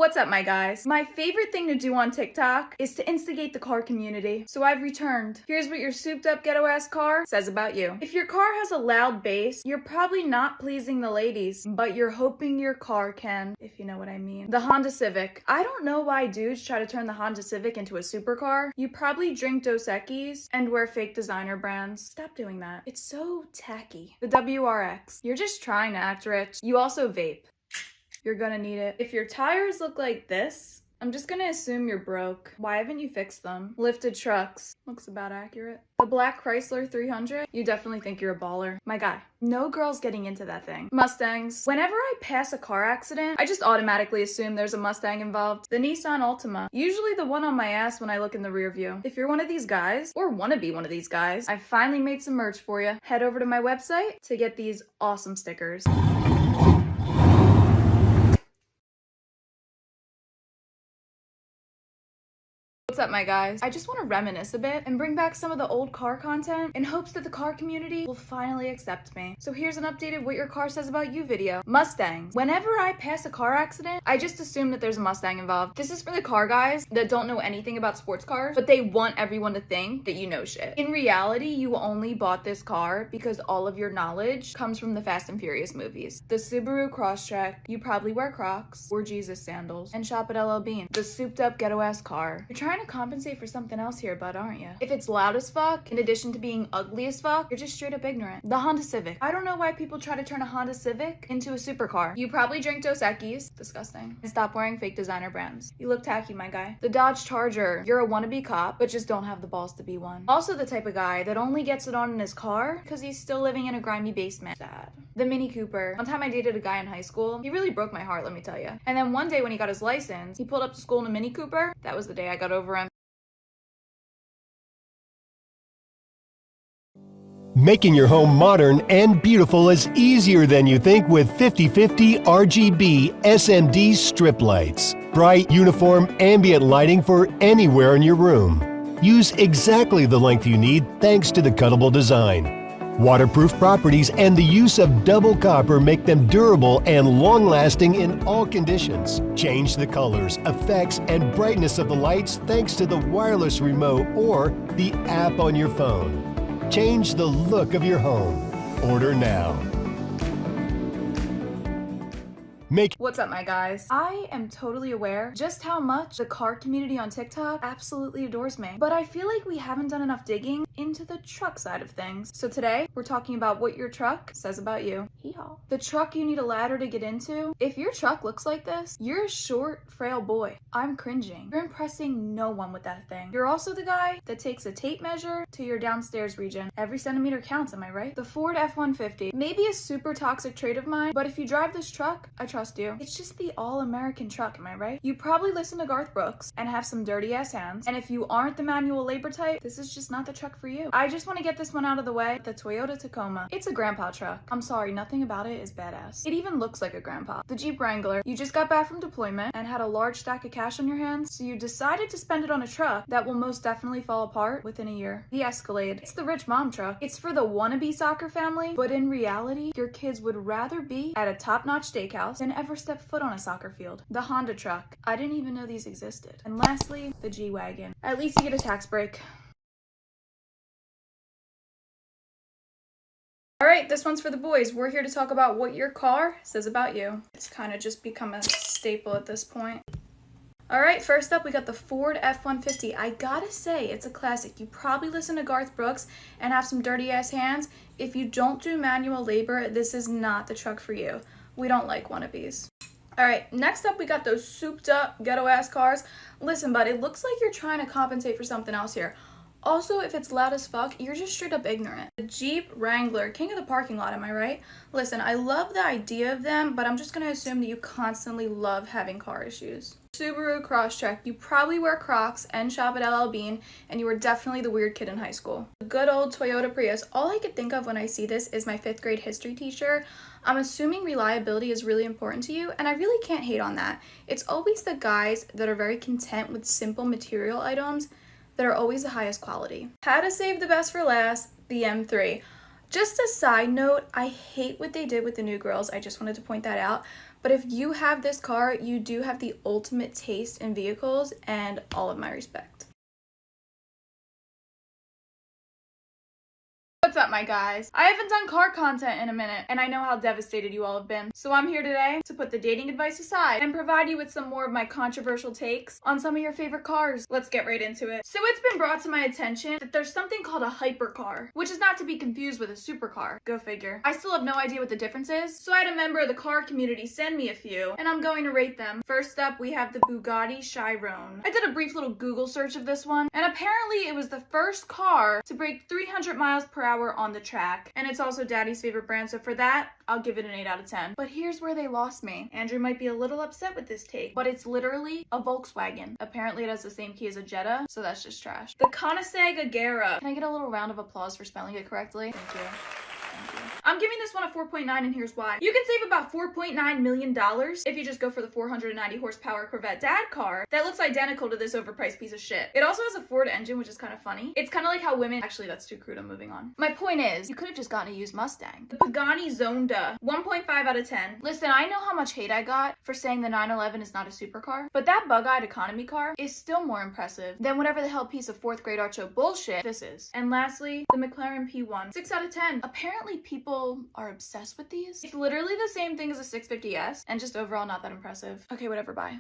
What's up, my guys? My favorite thing to do on TikTok is to instigate the car community. So I've returned. Here's what your souped up ghetto ass car says about you. If your car has a loud bass, you're probably not pleasing the ladies, but you're hoping your car can, if you know what I mean. The Honda Civic. I don't know why dudes try to turn the Honda Civic into a supercar. You probably drink Dos Equis and wear fake designer brands. Stop doing that. It's so tacky. The WRX. You're just trying to act rich. You also vape. You're gonna need it. If your tires look like this, I'm just gonna assume you're broke. Why haven't you fixed them? Lifted trucks. Looks about accurate. The black Chrysler 300? You definitely think you're a baller. My guy. No girl's getting into that thing. Mustangs. Whenever I pass a car accident, I just automatically assume there's a Mustang involved. The Nissan Altima. Usually the one on my ass when I look in the rear view. If you're one of these guys, or wanna be one of these guys, I finally made some merch for you. Head over to my website to get these awesome stickers. What's up, my guys? I just want to reminisce a bit and bring back some of the old car content in hopes that the car community will finally accept me. So here's an updated What Your Car Says About You video. Mustangs. Whenever I pass a car accident, I just assume that there's a Mustang involved. This is for the car guys that don't know anything about sports cars, but they want everyone to think that you know shit. In reality, you only bought this car because all of your knowledge comes from the Fast and Furious movies. The Subaru Crosstrek, you probably wear Crocs or Jesus sandals, and shop at LL Bean. The souped up ghetto ass car. You're trying to compensate for something else here, bud, aren't you? If it's loud as fuck, in addition to being ugly as fuck, you're just straight up ignorant. The Honda Civic. I don't know why people try to turn a Honda Civic into a supercar. You probably drink Dos Equis. Disgusting. And stop wearing fake designer brands. You look tacky, my guy. The Dodge Charger. You're a wannabe cop, but just don't have the balls to be one. Also the type of guy that only gets it on in his car because he's still living in a grimy basement. Sad. The Mini Cooper. One time I dated a guy in high school. He really broke my heart, let me tell you. And then one day when he got his license, he pulled up to school in a Mini Cooper. That was the day I got over him. Making your home modern and beautiful is easier than you think with 50/50 RGB SMD strip lights. Bright, uniform, ambient lighting for anywhere in your room. Use exactly the length you need thanks to the cuttable design. Waterproof properties and the use of double copper make them durable and long-lasting in all conditions. Change the colors, effects, and brightness of the lights thanks to the wireless remote or the app on your phone. Change the look of your home. Order now. What's up, my guys? I am totally aware just how much the car community on TikTok absolutely adores me, but I feel like we haven't done enough digging into the truck side of things. So today, we're talking about what your truck says about you. Hee-haw. The truck you need a ladder to get into. If your truck looks like this, you're a short, frail boy. I'm cringing. You're impressing no one with that thing. You're also the guy that takes a tape measure to your downstairs region. Every centimeter counts, am I right? The Ford F-150. Maybe a super toxic trait of mine, but if you drive this truck, I trust you. It's just the all-American truck, am I right? You probably listen to Garth Brooks and have some dirty ass hands, and if you aren't the manual labor type, this is just not the truck for you. I just want to get this one out of the way. The Toyota Tacoma. It's a grandpa truck. I'm sorry, nothing about it is badass. It even looks like a grandpa. The Jeep Wrangler. You just got back from deployment and had a large stack of cash on your hands, so you decided to spend it on a truck that will most definitely fall apart within a year. The Escalade. It's the rich mom truck. It's for the wannabe soccer family, but in reality, your kids would rather be at a top-notch steakhouse than ever step foot on a soccer field. The Honda truck. I didn't even know these existed. And lastly, the G-Wagon. At least you get a tax break. Alright, this one's for the boys. We're here to talk about what your car says about you. It's kind of just become a staple at this point. Alright, first up we got the Ford F-150. I gotta say, it's a classic. You probably listen to Garth Brooks and have some dirty ass hands. If you don't do manual labor, this is not the truck for you. We don't like wannabes. Alright, next up we got those souped up ghetto ass cars. Listen, bud, it looks like you're trying to compensate for something else here. Also, if it's loud as fuck, you're just straight up ignorant. The Jeep Wrangler, king of the parking lot, am I right? Listen, I love the idea of them, but I'm just gonna assume that you constantly love having car issues. Subaru Crosstrek, you probably wear Crocs and shop at LL Bean, and you were definitely the weird kid in high school. The good old Toyota Prius, all I could think of when I see this is my 5th grade history teacher. I'm assuming reliability is really important to you, and I really can't hate on that. It's always the guys that are very content with simple material items that are always the highest quality. How to save the best for last, the M3. Just a side note, I hate what they did with the new girls. I just wanted to point that out. But if you have this car, you do have the ultimate taste in vehicles, and all of my respect. What's up, my guys? I haven't done car content in a minute, and I know how devastated you all have been. So I'm here today to put the dating advice aside and provide you with some more of my controversial takes on some of your favorite cars. Let's get right into it. So it's been brought to my attention that there's something called a hypercar, which is not to be confused with a supercar. Go figure. I still have no idea what the difference is, so I had a member of the car community send me a few, and I'm going to rate them. First up, we have the Bugatti Chiron. I did a brief little Google search of this one, and apparently it was the first car to break 300 miles per hour on the track, and it's also Daddy's favorite brand, so for that I'll give it an 8 out of 10. But here's where they lost me. Andrew might be a little upset with this take, but it's literally a Volkswagen. Apparently it has the same key as a Jetta, so that's just trash. The Koenigsegg Agera. Can I get a little round of applause for spelling it correctly? Thank you. I'm giving this one a 4.9, and here's why. You can save about $4.9 million if you just go for the 490 horsepower Corvette dad car that looks identical to this overpriced piece of shit. It also has a Ford engine, which is kind of funny. It's kind of like how women... Actually, that's too crude. I'm moving on. My point is, you could have just gotten a used Mustang. The Pagani Zonda, 1.5 out of 10. Listen, I know how much hate I got for saying the 911 is not a supercar, but that bug-eyed economy car is still more impressive than whatever the hell piece of 4th grade art show bullshit this is. And lastly, the McLaren P1, 6 out of 10. Apparently, people are obsessed with these. It's literally the same thing as a 650S, and just overall not that impressive. Okay, whatever, bye.